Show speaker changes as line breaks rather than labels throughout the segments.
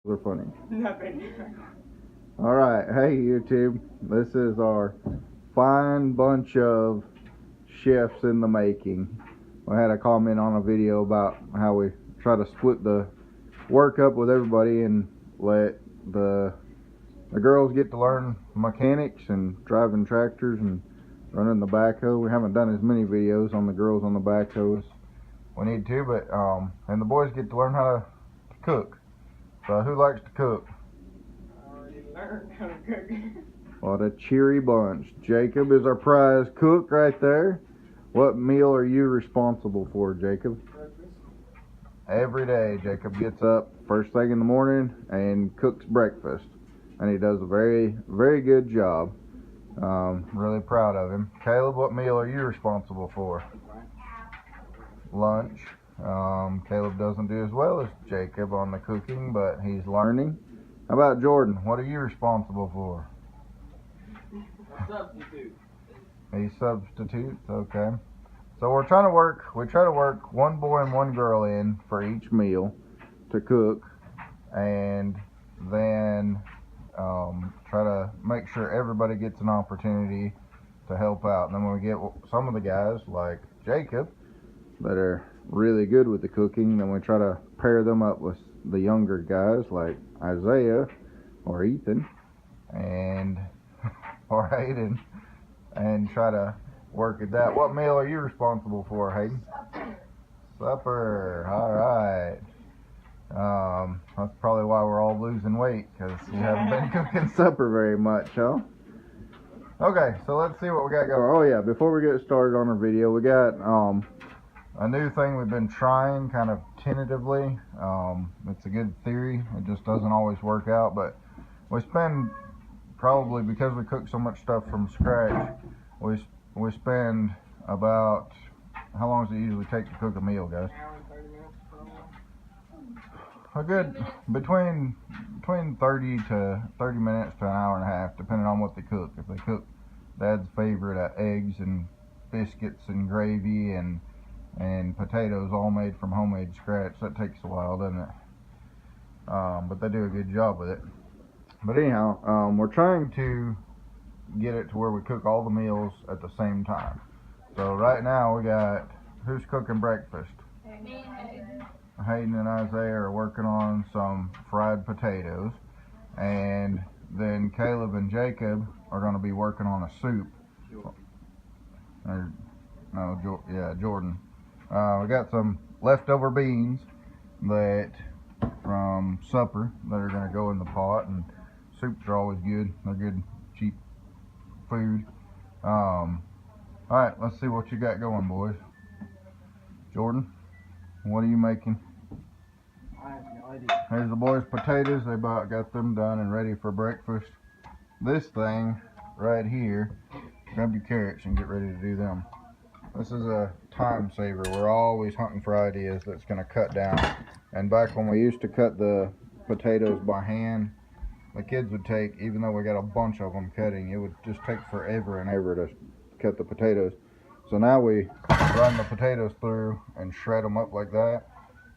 They're funny.
Nothing.
Alright, hey YouTube. This is our fine bunch of chefs in the making. We had a comment on a video about how we try to split the work up with everybody and let the girls get to learn mechanics and driving tractors and running the backhoe. We haven't done as many videos on the girls on the backhoe as we need to, but and the boys get to learn how to cook. So who likes to cook?
I already learned how to cook.
What a cheery bunch. Jacob is our prize cook right there. What meal are you responsible for, Jacob?
Breakfast.
Every day Jacob gets up first thing in the morning and cooks breakfast. And he does a very, very good job. Really proud of him. Caleb, what meal are you responsible for? Lunch. Caleb doesn't do as well as Jacob on the cooking, but he's learning. How about Jordan? What are you responsible for?
Substitute.
He substitutes, okay. So we try to work one boy and one girl in for each meal to cook, and then try to make sure everybody gets an opportunity to help out. And then when we get some of the guys like Jacob that are really good with the cooking, then we try to pair them up with the younger guys like Isaiah or Ethan and or Hayden, and try to work at that. What meal are you responsible for, Hayden? Supper. All right. That's probably why we're all losing weight, because you haven't been cooking supper very much, huh? Okay, so let's see what we got going. Oh yeah, before we get started on our video, we got a new thing we've been trying kind of tentatively. It's a good theory. It just doesn't always work out, but we spend probably, because we cook so much stuff from scratch, we spend about, how long does it usually take to cook a meal, guys?
Hour and 30 minutes probably.
A good between 30 to 30 minutes to an hour and a half, depending on what they cook. If they cook Dad's favorite eggs and biscuits and gravy and potatoes all made from homemade scratch, that takes a while, doesn't it? But they do a good job with it. But anyhow, we're trying to get it to where we cook all the meals at the same time. So right now we got, who's cooking breakfast? Hayden and Isaiah are working on some fried potatoes, and then Caleb and Jacob are going to be working on a soup. Jordan. We got some leftover beans that from supper that are going to go in the pot, and soups are always good. They're good, cheap food. Alright, let's see what you got going, boys. Jordan, what are you making?
I have no idea.
Here's the boys' potatoes. They about got them done and ready for breakfast. This thing right here, grab your carrots and get ready to do them. This is a time saver. We're always hunting for ideas that's going to cut down. And back when we used to cut the potatoes by hand, the kids would take, even though we got a bunch of them cutting, it would just take forever and ever to cut the potatoes. So now we run the potatoes through and shred them up like that.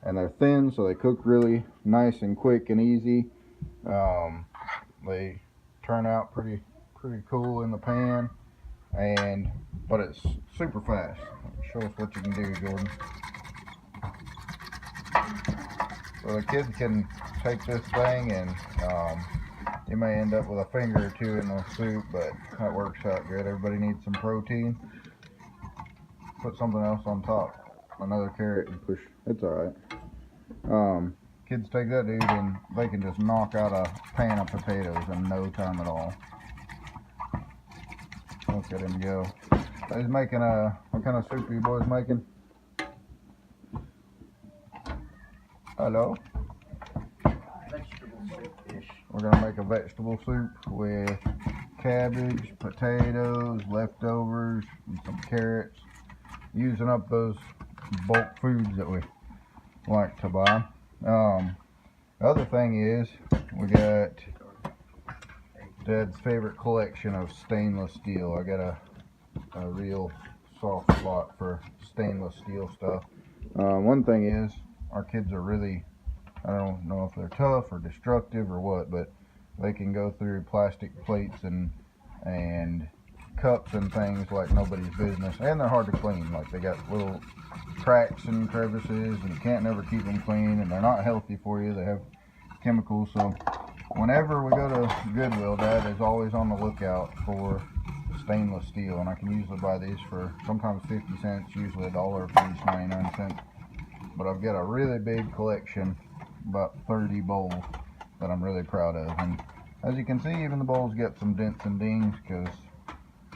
And they're thin, so they cook really nice and quick and easy. They turn out pretty cool in the pan, but it's super fast. Show us what you can do, Jordan. So the kids can take this thing, and you may end up with a finger or two in the soup, but that works out good. Everybody needs some protein. Put something else on top, another carrot, and push. It's all right. Kids take that, dude, and they can just knock out a pan of potatoes in no time at all. Look at him go. He's making what kind of soup are you boys making? Hello?
Vegetable soup-ish.
We're gonna make a vegetable soup with cabbage, potatoes, leftovers, and some carrots. Using up those bulk foods that we like to buy. The other thing is, we got Dad's favorite collection of stainless steel. I got a real soft spot for stainless steel stuff. One thing is, our kids are really I don't know if they're tough or destructive or what, but they can go through plastic plates and cups and things like nobody's business, and they're hard to clean. Like, they got little cracks and crevices, and you can't never keep them clean, and they're not healthy for you. They have chemicals. So whenever we go to Goodwill, Dad is always on the lookout for stainless steel, and I can usually buy these for sometimes 50 cents, usually $1 for each, 99 cents. But I've got a really big collection, about 30 bowls, that I'm really proud of. And as you can see, even the bowls get some dents and dings, because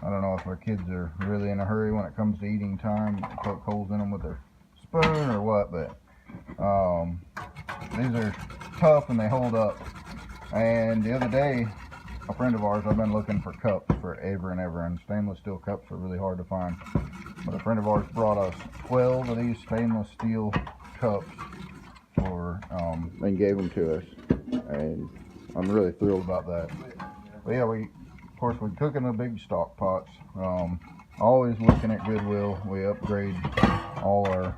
I don't know if our kids are really in a hurry when it comes to eating time, poke holes in them with their spoon or what, but these are tough and they hold up. And the other day, a friend of ours, I've been looking for cups forever and ever, and stainless steel cups are really hard to find. But a friend of ours brought us 12 of these stainless steel cups and gave them to us, and I'm really thrilled about that. But yeah, we cook in the big stock pots. Always looking at Goodwill. We upgrade all our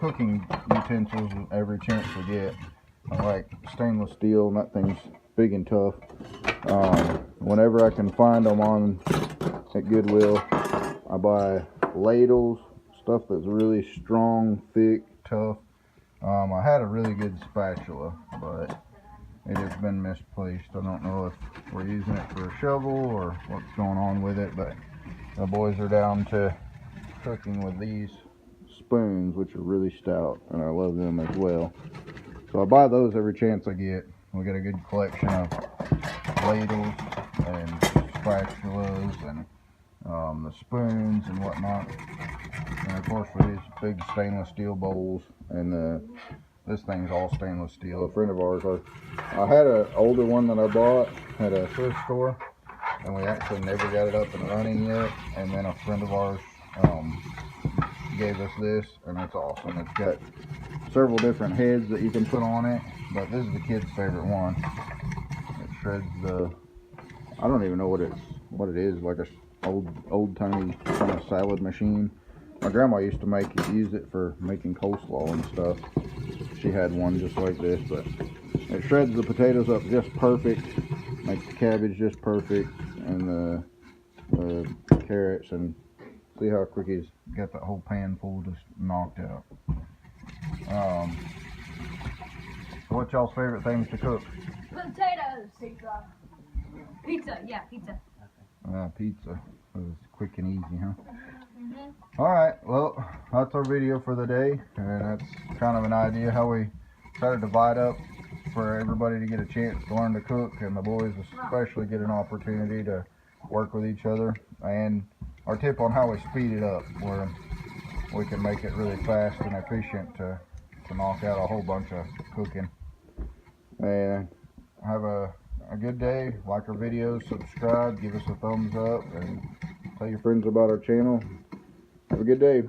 cooking utensils every chance we get. I like stainless steel, and that thing's big and tough. Whenever I can find them at Goodwill, I buy ladles, stuff that's really strong, thick, tough. I had a really good spatula, but it has been misplaced. I don't know if we're using it for a shovel or what's going on with it, but the boys are down to cooking with these spoons, which are really stout, and I love them as well. So I buy those every chance I get. We got a good collection of ladles and spatulas and the spoons and whatnot. And of course, for these big stainless steel bowls, and this thing's all stainless steel. A friend of ours, I had an older one that I bought at a thrift store, and we actually never got it up and running yet. And then a friend of ours gave us this, and it's awesome. It's got several different heads that you can put on it, but this is the kid's favorite one. It shreds I don't even know what it is, like a old-timey kind of salad machine. My grandma used to use it for making coleslaw and stuff. She had one just like this, but it shreds the potatoes up just perfect, makes the cabbage just perfect, and the carrots, and see how quick he's got that whole pan full just knocked out. So what's y'all's favorite things to cook?
Potatoes. Pizza. Yeah, pizza.
Pizza. It was quick and easy, huh? Alright, well, that's our video for the day, and that's kind of an idea how we try to divide up for everybody to get a chance to learn to cook, and the boys especially get an opportunity to work with each other, and our tip on how we speed it up, where we can make it really fast and efficient to knock out a whole bunch of cooking. And have a good day. Like our videos, subscribe, give us a thumbs up, and tell your friends about our channel. Have a good day.